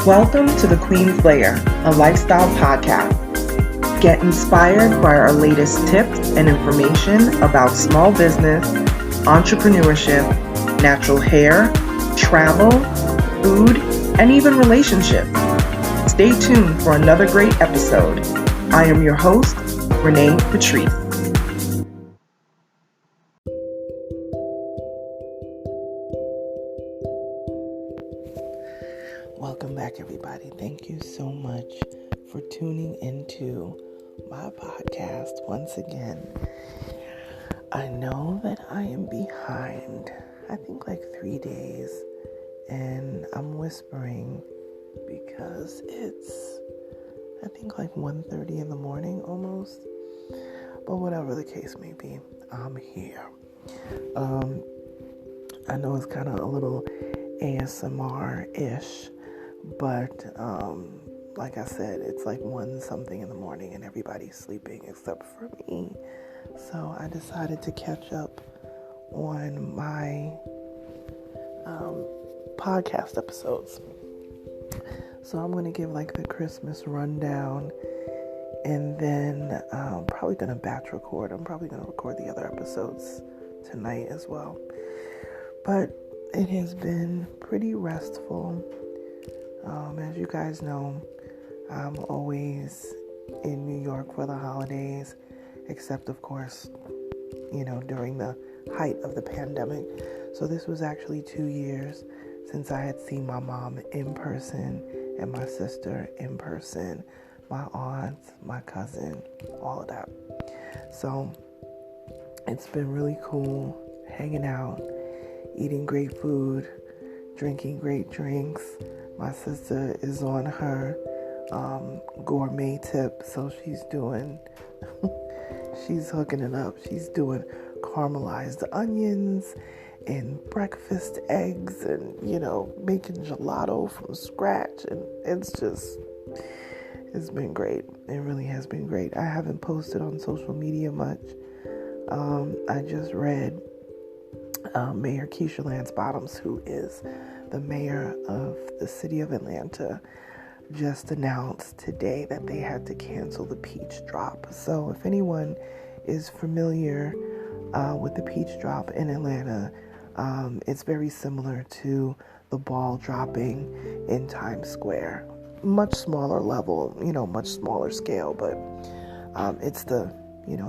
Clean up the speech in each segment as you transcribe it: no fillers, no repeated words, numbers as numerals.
Welcome to the Queen's Lair, a lifestyle podcast. Get inspired by our latest tips and information about small business, entrepreneurship, natural hair, travel, food, and even relationships. Stay tuned for another great episode. I am your host, Renee Patrice. Welcome back, everybody. Thank you so much for tuning into my podcast once again. I know that I am behind, I think like 3 days, and I'm whispering because it's, I think like 1:30 in the morning almost, but whatever the case may be, I'm here. I know it's kind of a little ASMR-ish, but like I said, it's like 1 something in the morning and everybody's sleeping except for me. So I decided to catch up on my podcast episodes. So I'm going to give like the Christmas rundown, and then I'm probably going to batch record. I'm probably going to record the other episodes tonight as well. But it has been pretty restful. As you guys know, I'm always in New York for the holidays, except of course, during the height of the pandemic. So this was actually 2 years since I had seen my mom in person and my sister in person, my aunt, my cousin, all of that. So it's been really cool hanging out, eating great food, drinking great drinks. My sister is on her gourmet tip, so she's hooking it up. She's doing caramelized onions and breakfast eggs and, making gelato from scratch. And it's been great. It really has been great. I haven't posted on social media much. I just read Mayor Keisha Lance Bottoms, who is the mayor of the city of Atlanta, just announced today that they had to cancel the peach drop. So if anyone is familiar with the peach drop in Atlanta, it's very similar to the ball dropping in Times Square. Much smaller level, much smaller scale, but it's the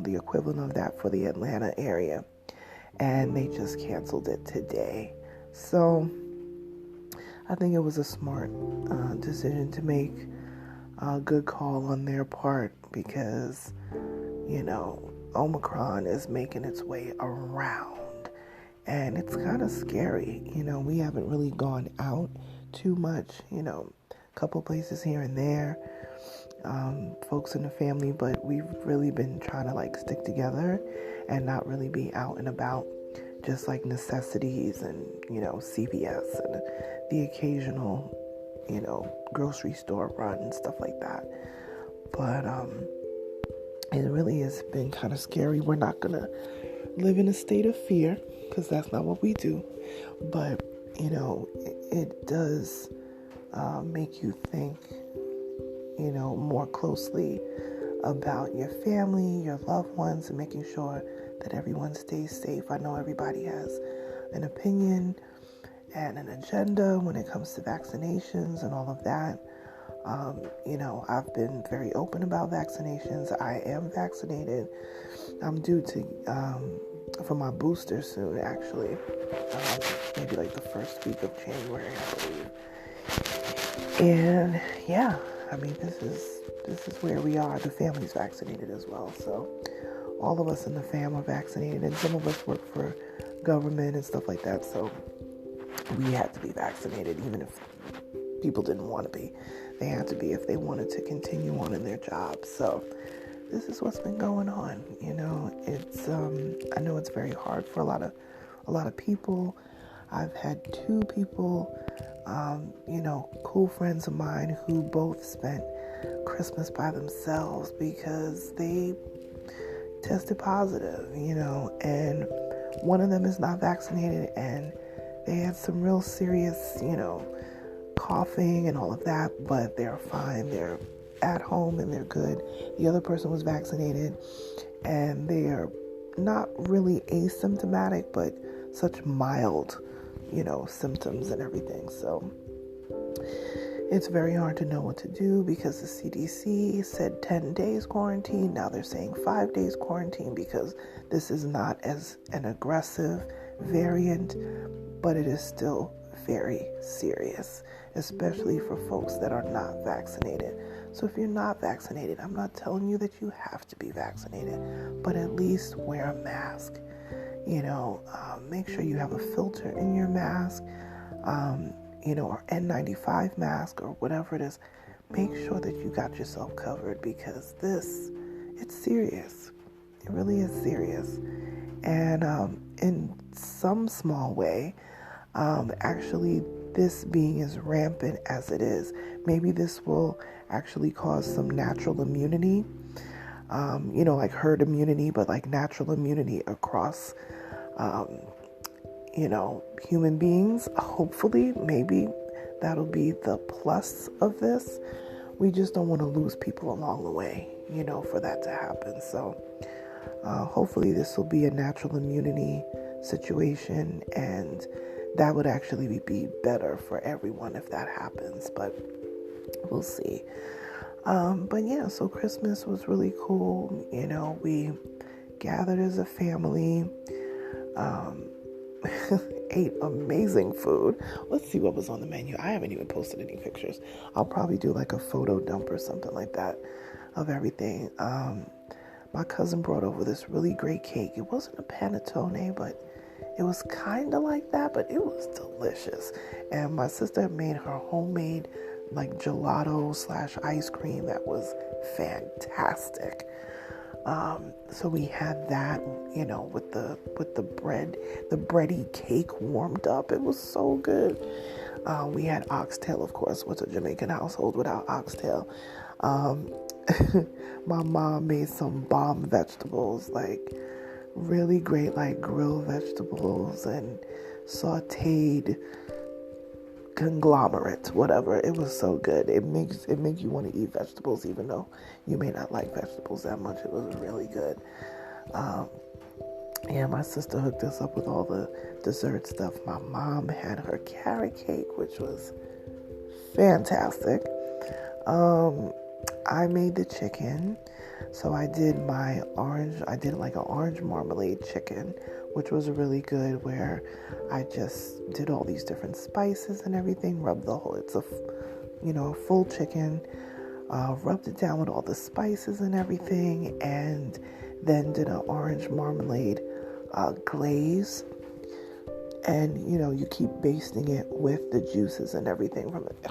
equivalent of that for the Atlanta area. And they just canceled it today. So I think it was a smart decision to make, a good call on their part, because, Omicron is making its way around. And it's kind of scary. We haven't really gone out too much, a couple places here and there, folks in the family, but we've really been trying to stick together and not really be out and about, just like necessities and, CVS and the occasional, grocery store run and stuff like that. But it really has been kind of scary. We're not going to live in a state of fear, because that's not what we do. But, it does make you think, more closely about your family, your loved ones, and making sure that everyone stays safe. I know everybody has an opinion and an agenda when it comes to vaccinations and all of that. I've been very open about vaccinations. I am vaccinated. I'm due for my booster soon, actually. Maybe like the first week of January, I believe. And yeah, this is where we are. The family's vaccinated as well. So all of us in the fam are vaccinated, and some of us work for government and stuff like that. So we had to be vaccinated, even if people didn't want to be. They had to be if they wanted to continue on in their jobs. So this is what's been going on. It's I know it's very hard for a lot of people. I've had 2 people, cool friends of mine, who both spent Christmas by themselves because they tested positive, and one of them is not vaccinated, and they had some real serious, coughing and all of that, but they're fine. They're at home and they're good. The other person was vaccinated and they are not really asymptomatic, but such mild, symptoms and everything. So it's very hard to know what to do because the CDC said 10 days quarantine. Now they're saying 5 days quarantine because this is not as an aggressive variant, but it is still very serious, especially for folks that are not vaccinated. So if you're not vaccinated, I'm not telling you that you have to be vaccinated, but at least wear a mask. Make sure you have a filter in your mask, or N95 mask or whatever it is. Make sure that you got yourself covered because it's serious. It really is serious. And in some small way, actually, this being as rampant as it is, maybe this will actually cause some natural immunity, like herd immunity, but like natural immunity across, human beings. Hopefully, maybe that'll be the plus of this. We just don't want to lose people along the way, for that to happen. So hopefully this will be a natural immunity situation, and that would actually be better for everyone if that happens, but we'll see. But yeah, so Christmas was really cool. We gathered as a family, ate amazing food. Let's see what was on the menu. I haven't even posted any pictures. I'll probably do like a photo dump or something like that of everything. My cousin brought over this really great cake. It wasn't a panettone, but it was kind of like that, but it was delicious. And my sister made her homemade like gelato / ice cream that was fantastic. So we had that, with the bread, the bready cake warmed up. It was so good. We had oxtail, of course. What's a Jamaican household without oxtail? My mom made some bomb vegetables, like really great, like grilled vegetables and sauteed conglomerate, whatever. It was so good. It makes you want to eat vegetables, even though you may not like vegetables that much. It was really good. My sister hooked us up with all the dessert stuff. My mom had her carrot cake, which was fantastic. I made the chicken. So I did like an orange marmalade chicken, which was really good, where I just did all these different spices and everything, it's a full chicken, rubbed it down with all the spices and everything, and then did an orange marmalade glaze. And, you keep basting it with the juices and everything from it.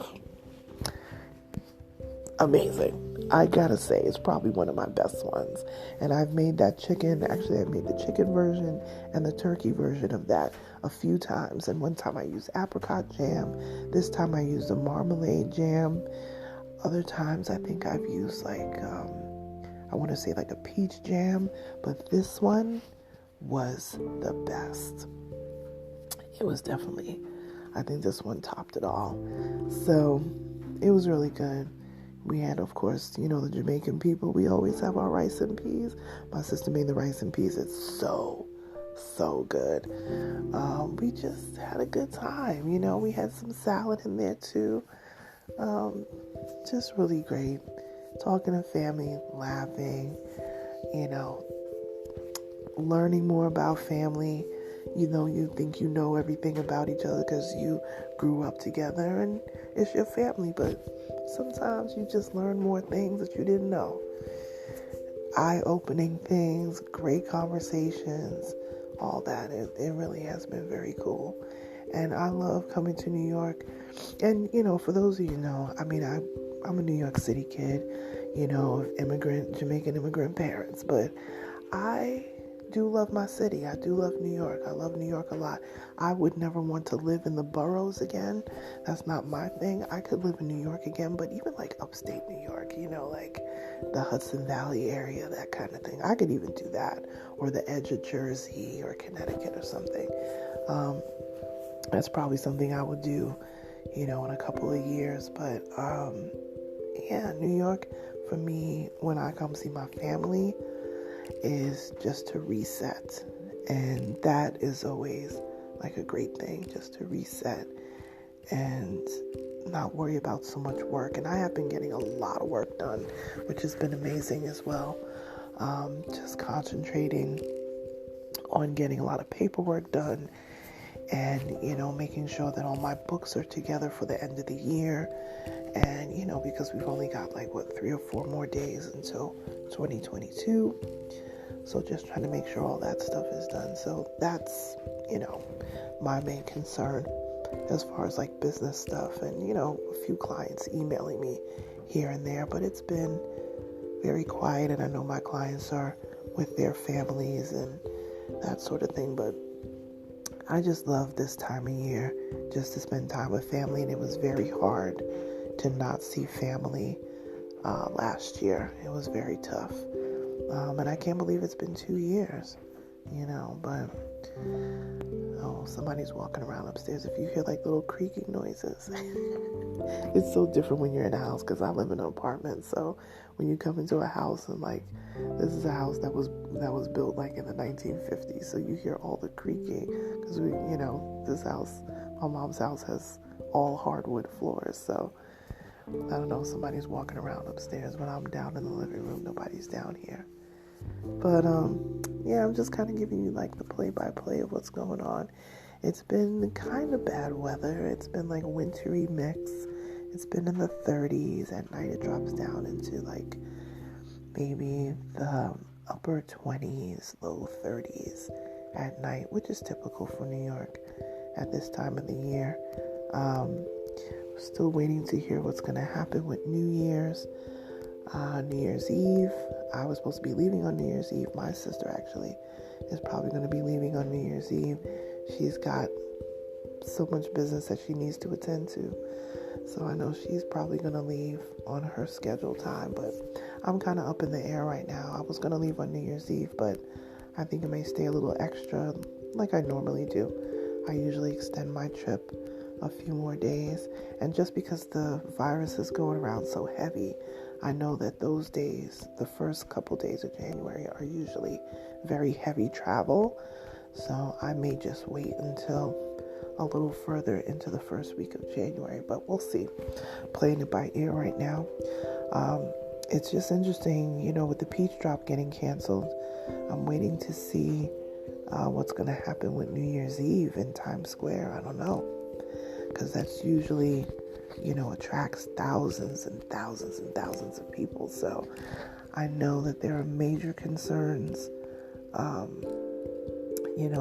Amazing. I gotta say, it's probably one of my best ones. And I've made that chicken. Actually, I've made the chicken version and the turkey version of that a few times. And one time I used apricot jam. This time I used a marmalade jam. Other times I think I've used I want to say like a peach jam. But this one was the best. It was definitely, I think this one topped it all. So it was really good. We had, of course, the Jamaican people. We always have our rice and peas. My sister made the rice and peas. It's so good. We just had a good time. We had some salad in there too. Just really great. Talking to family, laughing, learning more about family. You think you know everything about each other because you grew up together and it's your family, but sometimes you just learn more things that you didn't know. Eye-opening things, great conversations, all that. It really has been very cool. And I love coming to New York. And, for those of you who know, I'm a New York City kid, Jamaican immigrant parents, but I do love my city. I do love New York. I love New York a lot. I would never want to live in the boroughs again. That's not my thing. I could live in New York again, but even like upstate New York, like the Hudson Valley area, that kind of thing. I could even do that, or the edge of Jersey or Connecticut or something. That's probably something I would do, in a couple of years. But yeah, New York for me, when I come see my family, is just to reset. And that is always like a great thing, just to reset and not worry about so much work. And I have been getting a lot of work done, which has been amazing as well. Just concentrating on getting a lot of paperwork done and, making sure that all my books are together for the end of the year. And, because we've only got 3 or 4 more days until 2022. So just trying to make sure all that stuff is done. So that's, my main concern as far as business stuff and, a few clients emailing me here and there, but it's been very quiet, and I know my clients are with their families and that sort of thing, but I just love this time of year just to spend time with family, and it was very hard to not see family last year. It was very tough, and I can't believe it's been 2 years, but somebody's walking around upstairs. If you hear little creaking noises, it's so different when you're in a house, because I live in an apartment. So when you come into a house and this is a house that was built in the 1950s, so you hear all the creaking, because this house, my mom's house, has all hardwood floors. So I don't know, somebody's walking around upstairs. When I'm down in the living room, nobody's down here. But yeah, I'm just kind of giving you the play-by-play of what's going on. It's been kind of bad weather. It's been wintry mix. It's been in the 30s. At night it drops down into maybe the upper 20s, low 30s at night, which is typical for New York at this time of the year. Still waiting to hear what's going to happen with New Year's. New Year's Eve, I was supposed to be leaving on New Year's Eve. My sister actually is probably going to be leaving on New Year's Eve. She's got so much business that she needs to attend to. So I know she's probably going to leave on her scheduled time, but I'm kind of up in the air right now. I was going to leave on New Year's Eve, but I think I may stay a little extra like I normally do. I usually extend my trip a few more days, and just because the virus is going around so heavy, I know that those days, the first couple days of January, are usually very heavy travel. So I may just wait until a little further into the first week of January, but we'll see. Playing it by ear right now. It's just interesting, with the Peach Drop getting canceled. I'm waiting to see what's going to happen with New Year's Eve in Times Square. I don't know, because that's usually attracts thousands and thousands and thousands of people. So I know that there are major concerns,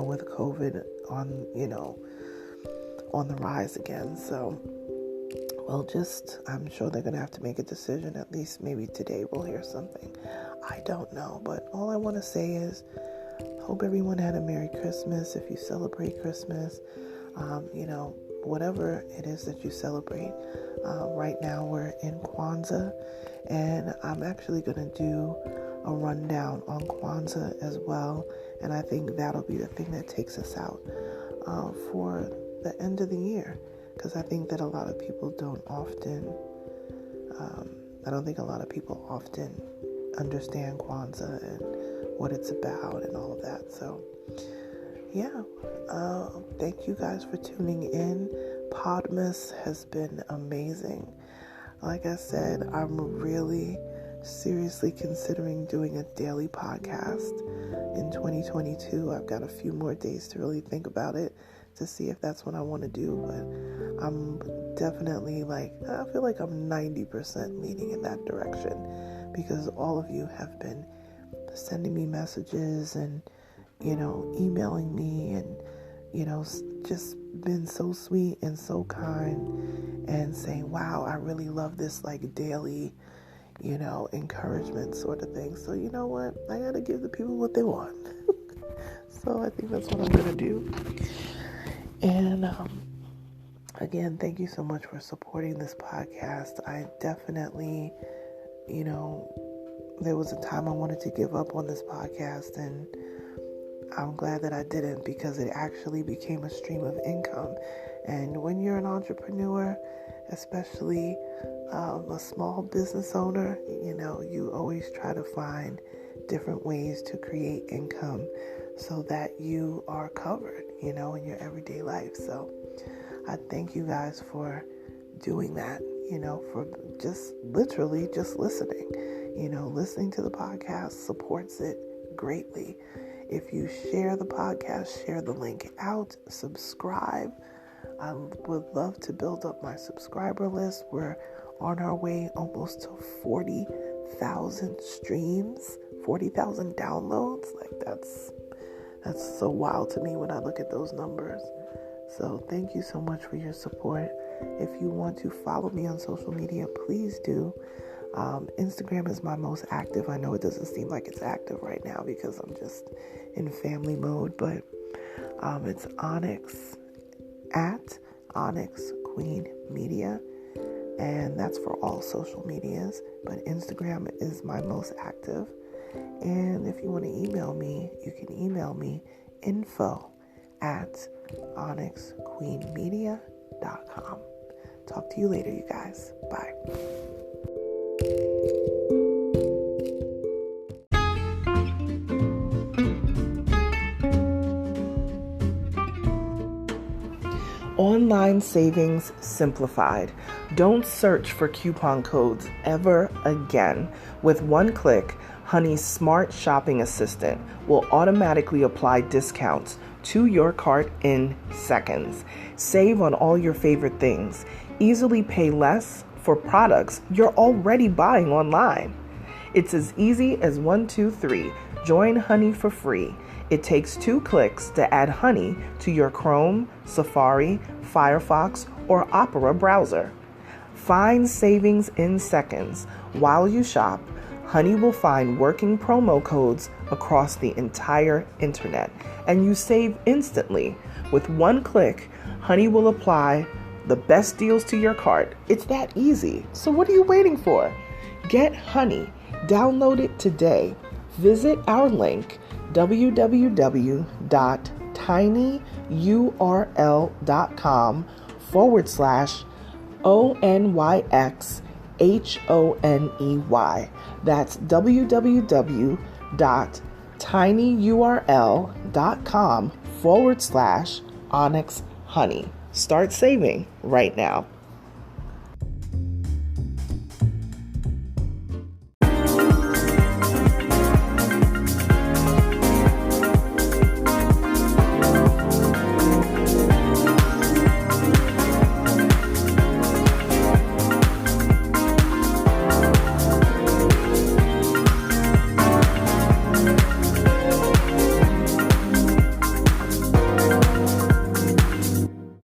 with COVID on the rise again. So, I'm sure they're going to have to make a decision. At least maybe today we'll hear something. I don't know, but all I want to say is, hope everyone had a Merry Christmas. If you celebrate Christmas, whatever it is that you celebrate. Right now we're in Kwanzaa, and I'm actually going to do a rundown on Kwanzaa as well, and I think that'll be the thing that takes us out for the end of the year, because I think that a lot of people don't often understand Kwanzaa and what it's about and all of that. So yeah, thank you guys for tuning in. PODmas has been amazing. Like I said, I'm really seriously considering doing a daily podcast in 2022. I've got a few more days to really think about it to see if that's what I want to do, but I'm definitely I feel like I'm 90% leaning in that direction, because all of you have been sending me messages and emailing me and just been so sweet and so kind and saying, wow, I really love this daily encouragement sort of thing. So you know what, I gotta give the people what they want. So I think that's what I'm gonna do. And again, thank you so much for supporting this podcast. I definitely, there was a time I wanted to give up on this podcast, and I'm glad that I didn't, because it actually became a stream of income. And when you're an entrepreneur, especially a small business owner, you always try to find different ways to create income so that you are covered, in your everyday life. So I thank you guys for doing that, for just literally just listening. Listening to the podcast supports it greatly. If you share the podcast, share the link out, subscribe. I would love to build up my subscriber list. We're on our way almost to 40,000 streams, 40,000 downloads. Like that's so wild to me when I look at those numbers. So thank you so much for your support. If you want to follow me on social media, please do. Instagram is my most active. I know it doesn't seem like it's active right now because I'm just in family mode, but it's Onyx, at Onyx Queen Media, and that's for all social medias, but Instagram is my most active. And if you want to email me, you can email me info@onyxqueenmedia.com. Talk to you later, you guys. Bye. Online savings simplified. Don't search for coupon codes ever again. With one click, Honey's smart shopping assistant will automatically apply discounts to your cart in seconds. Save on all your favorite things. Easily pay less for products you're already buying online. It's as easy as 1, 2, 3. Join Honey for free. It takes 2 clicks to add Honey to your Chrome, Safari, Firefox, or Opera browser. Find savings in seconds. While you shop, Honey will find working promo codes across the entire internet, and you save instantly. With one click, Honey will apply the best deals to your cart. It's that easy. So what are you waiting for? Get Honey. Download it today. Visit our link, www.tinyurl.com/ONYXHONEY. That's www.tinyurl.com/Onyx Honey. Start saving right now.